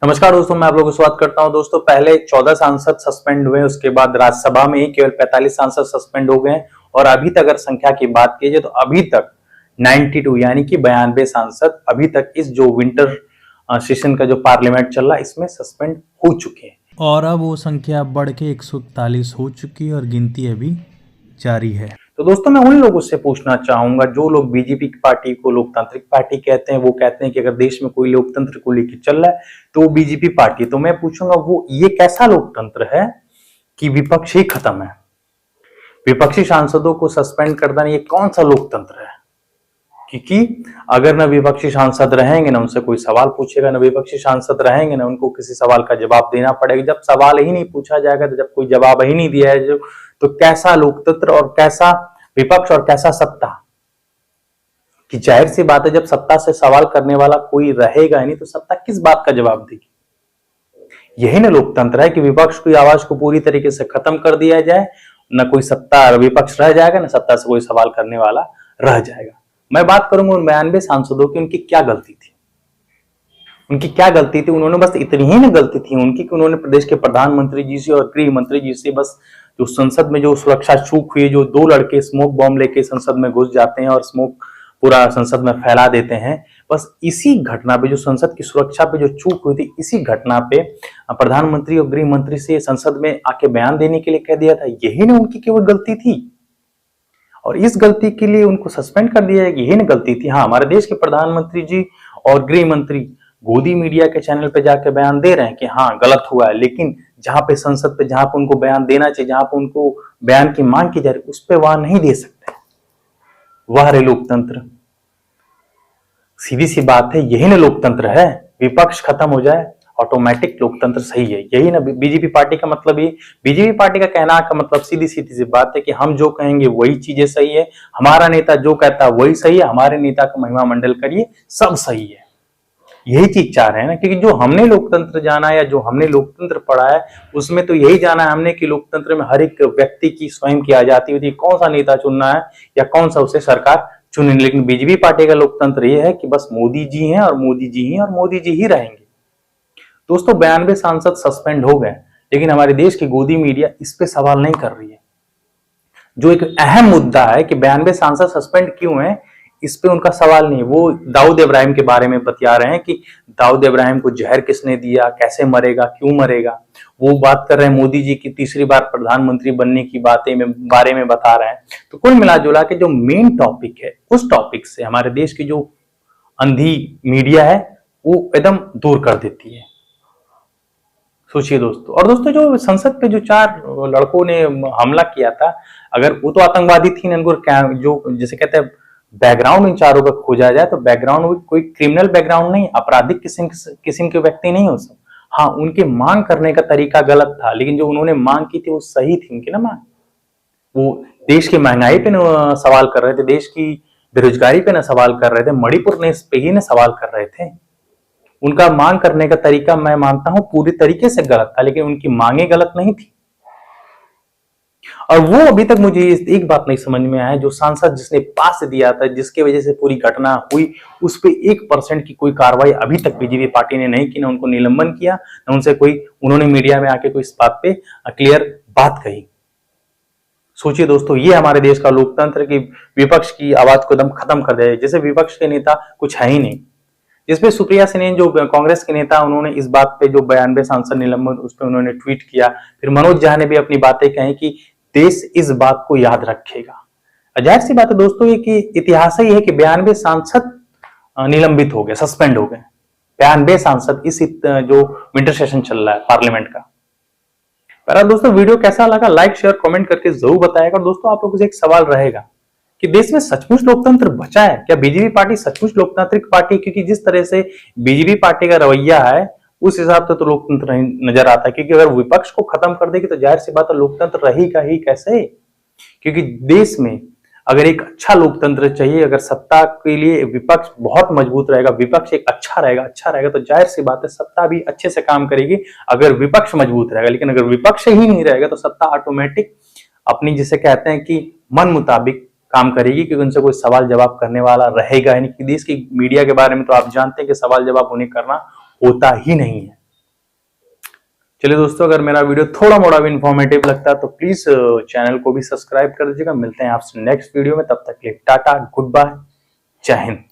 नमस्कार दोस्तों, मैं आप लोगों को स्वागत करता हूं। दोस्तों, पहले 14 सांसद सस्पेंड हुए, उसके बाद राज्यसभा में ही केवल 45 सांसद सस्पेंड हो गए और अभी तक अगर संख्या की बात की जाए तो अभी तक 92 यानी कि 92 सांसद अभी तक इस जो विंटर सेशन का जो पार्लियामेंट चल रहा है इसमें सस्पेंड हो चुके हैं और अब वो संख्या बढ़ के 141 हो चुकी है और गिनती अभी जारी है। तो दोस्तों, मैं उन लोगों से पूछना चाहूंगा जो लोग बीजेपी की पार्टी को लोकतांत्रिक पार्टी कहते हैं, वो कहते हैं कि अगर देश में कोई लोकतंत्र को लेकर चल रहा है तो वो बीजेपी पार्टी। तो मैं पूछूंगा, वो ये कैसा लोकतंत्र है कि विपक्ष ही खत्म है? विपक्षी सांसदों को सस्पेंड कर देना ये कौन सा लोकतंत्र है? क्योंकि अगर न विपक्षी सांसद रहेंगे ना उनसे कोई सवाल पूछेगा, न विपक्षी सांसद रहेंगे ना उनको किसी सवाल का जवाब देना पड़ेगा। जब सवाल ही नहीं पूछा जाएगा, तो जब कोई जवाब ही नहीं दिया है तो कैसा लोकतंत्र और कैसा विपक्ष और कैसा सत्ता? कि जाहिर सी बात है, जब सत्ता से सवाल करने वाला कोई रहेगा ही नहीं तो सत्ता किस बात का जवाब देगी? यही ना लोकतंत्र है कि विपक्ष की आवाज को पूरी तरीके से खत्म कर दिया जाए, न कोई सत्ता विपक्ष रह जाएगा, न सत्ता से कोई सवाल करने वाला रह जाएगा। मैं बात करूंगा उन 92 सांसदों की, उनकी क्या गलती थी? उनकी क्या गलती थी? उन्होंने बस इतनी ही ना गलती थी उनकी कि उन्होंने प्रदेश के प्रधानमंत्री जी से और गृह मंत्री जी से बस जो संसद में जो सुरक्षा चूक हुई, जो दो लड़के स्मोक बॉम्ब लेके संसद में घुस जाते हैं और स्मोक पूरा संसद में फैला देते हैं, बस इसी घटना पे, जो संसद की सुरक्षा पे जो चूक हुई थी, इसी घटना पे प्रधानमंत्री और गृह मंत्री से संसद में आके बयान देने के लिए कह दिया था। यही ना उनकी केवल गलती थी और इस गलती के लिए उनको सस्पेंड कर दिया है। यही ना गलती थी। हाँ, हमारे देश के प्रधानमंत्री जी और गृह मंत्री गोदी मीडिया के चैनल पे जाके बयान दे रहे हैं कि हाँ गलत हुआ है, लेकिन जहां पे संसद पे, जहां पे उनको बयान देना चाहिए, जहां पे उनको बयान की मांग की जा रही है, उस पे वह नहीं दे सकते। वह रे लोकतंत्र। सीधी सी बात है, यही ना लोकतंत्र है। विपक्ष खत्म हो जाए, ऑटोमेटिक लोकतंत्र सही है। यही ना बीजेपी पार्टी का मतलब। ये बीजेपी पार्टी का कहना का मतलब सीधी सीधी सी बात है कि हम जो कहेंगे वही चीजें सही है, हमारा नेता जो कहता है वही सही है, हमारे नेता का महिमा मंडल करिए, सब सही है। यही चीज चाह रहे हैं ना, क्योंकि जो हमने लोकतंत्र जाना है या जो हमने लोकतंत्र पढ़ा है उसमें तो यही जाना है हमने कि लोकतंत्र में हर एक व्यक्ति की स्वयं की आजादी होती है, कौन सा नेता चुनना है या कौन सा उसे सरकार चुने। लेकिन बीजेपी पार्टी का लोकतंत्र ये है कि बस मोदी जी हैं और मोदी जी ही और मोदी जी ही रहेंगे। दोस्तों, 92 सांसद सस्पेंड हो गए, लेकिन हमारे देश की गोदी मीडिया इस पे सवाल नहीं कर रही है। जो एक अहम मुद्दा है कि 92 सांसद सस्पेंड क्यों है, इस पे उनका सवाल नहीं। वो दाऊद इब्राहिम के बारे में बता रहे हैं कि दाऊद इब्राहिम को जहर किसने दिया, कैसे मरेगा, क्यों मरेगा। वो बात कर रहे हैं मोदी जी की तीसरी बार प्रधानमंत्री बनने की बारे में बता रहे हैं। तो कुल मिला जुला के जो मेन टॉपिक है, उस टॉपिक से हमारे देश की जो अंधी मीडिया है वो एकदम दूर कर देती है। सोचिए दोस्तों। और दोस्तों, जो संसद पे जो 4 लड़कों ने हमला किया था, अगर वो तो आतंकवादी थी ना, उनको जो जैसे कहते हैं बैकग्राउंड इन चारों का खोजा जाए तो बैकग्राउंड कोई क्रिमिनल बैकग्राउंड नहीं, आपराधिक किस्म के व्यक्ति नहीं हो सब। हाँ, उनके मांग करने का तरीका गलत था, लेकिन जो उन्होंने मांग की थी वो सही थी उनकी ना मांग। वो देश की महंगाई पे न सवाल कर रहे थे, देश की बेरोजगारी पे न सवाल कर रहे थे, मणिपुर ने इस पे ही न सवाल कर रहे थे। उनका मांग करने का तरीका मैं मानता हूं पूरी तरीके से गलत था, लेकिन उनकी मांगे गलत नहीं थी। और वो अभी तक मुझे एक बात नहीं समझ में आया, जो सांसद जिसने पास दिया था, जिसके वजह से पूरी घटना हुई, उस पे 1% की कोई कार्रवाई अभी तक बीजेपी पार्टी ने नहीं की। ना उनको निलंबन किया, ना उनसे कोई उन्होंने मीडिया में आके कोई इस बात पे क्लियर बात कही। सोचिए दोस्तों, ये हमारे देश का लोकतंत्र की विपक्ष की आवाज को एकदम खत्म कर दिया। जैसे विपक्ष के नेता कुछ है ही नहीं। जिसपे सुप्रिया सेन जो कांग्रेस के नेता, उन्होंने इस बात पे जो 92 सांसद निलंबन, उस पर उन्होंने ट्वीट किया। फिर मनोज झा ने भी अपनी बातें कही कि देश इस बात को याद रखेगा। जाहिर सी बात है दोस्तों, ये कि इतिहास ही है कि 92 सांसद निलंबित हो गए, सस्पेंड हो गए। 92 सांसद इस जो विंटर सेशन चल रहा है पार्लियामेंट का। पर दोस्तों, वीडियो कैसा लगा लाइक शेयर कमेंट करके जरूर बताएगा। और दोस्तों, आप लोगों से एक सवाल रहेगा कि देश में सचमुच लोकतंत्र बचा है क्या? बीजेपी पार्टी सचमुच लोकतांत्रिक पार्टी? क्योंकि जिस तरह से बीजेपी पार्टी का रवैया है उस हिसाब से तो लोकतंत्र नजर आता है। क्योंकि अगर विपक्ष को खत्म कर देगी तो जाहिर सी बात है लोकतंत्र रहेगा ही कैसे? क्योंकि देश में अगर एक अच्छा लोकतंत्र चाहिए, अगर सत्ता के लिए विपक्ष बहुत मजबूत रहेगा, विपक्ष एक अच्छा रहेगा तो जाहिर सी बात है सत्ता भी अच्छे से काम करेगी अगर विपक्ष मजबूत रहेगा। लेकिन अगर विपक्ष ही नहीं रहेगा तो सत्ता ऑटोमेटिक अपनी, जिसे कहते हैं कि मन मुताबिक काम करेगी, क्योंकि उनसे कोई सवाल जवाब करने वाला रहेगा ही नहीं। देश की मीडिया के बारे में तो आप जानते हैं कि सवाल जवाब उन्हें करना होता ही नहीं है। चलिए दोस्तों, अगर मेरा वीडियो थोड़ा मोड़ा भी इंफॉर्मेटिव लगता है तो प्लीज चैनल को भी सब्सक्राइब कर दीजिएगा। मिलते हैं आपसे नेक्स्ट वीडियो में, तब तक के लिए टाटा, गुड बाय, जय हिंद।